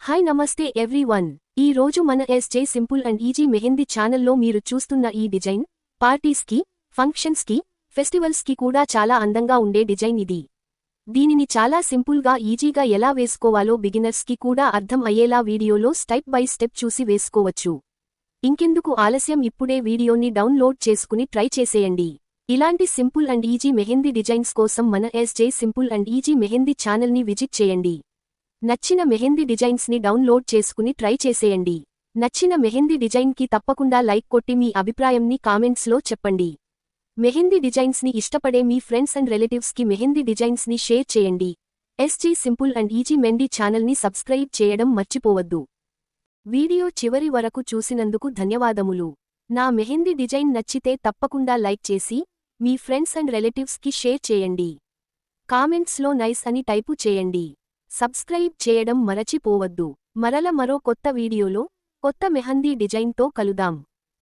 Hi నమస్తే everyone. ఈ రోజు మన SJ simple and easy mehndi ఛానల్లో మీరు చూస్తున్న ఈ డిజైన్ పార్టీస్కి, ఫంక్షన్స్కి, ఫెస్టివల్స్కి కూడా చాలా అందంగా ఉండే డిజైన్ ఇది. దీనిని చాలా సింపుల్గా ఈజీగా ఎలా వేసుకోవాలో బిగినర్స్కి కూడా అర్థం అయ్యేలా వీడియోలో స్టెప్ బై స్టెప్ చూసి వేసుకోవచ్చు. ఇంకెందుకు ఆలస్యం, ఇప్పుడే వీడియోని డౌన్లోడ్ చేసుకుని ట్రై చేసేయండి. ఇలాంటి simple and easy mehndi designs కోసం మన SJ simple and easy mehndi ఛానల్ని విజిట్ చేయండి. నచ్చిన మెహందీ డిజైన్స్ని డౌన్లోడ్ చేసుకుని ట్రై చేసేయండి. నచ్చిన మెహందీ డిజైన్కి తప్పకుండా లైక్ కొట్టి మీ అభిప్రాయంని కామెంట్స్లో చెప్పండి. మెహందీ డిజైన్స్ని ఇష్టపడే మీ ఫ్రెండ్స్ అండ్ రిలేటివ్స్కి మెహందీ డిజైన్స్ని షేర్ చేయండి. SJ simple and easy mehndi ఛానల్ని సబ్స్క్రైబ్ చేయడం మర్చిపోవద్దు. వీడియో చివరి వరకు చూసినందుకు ధన్యవాదములు. నా మెహందీ డిజైన్ నచ్చితే తప్పకుండా లైక్ చేసి మీ ఫ్రెండ్స్ అండ్ రిలేటివ్స్కి షేర్ చేయండి. కామెంట్స్లో నైస్ అని టైపు చేయండి. సబ్స్క్రైబ్ చేయడం మరచిపోవద్దు. మరల మరో కొత్త వీడియోలో కొత్త మెహందీ డిజైన్తో కలుద్దాం.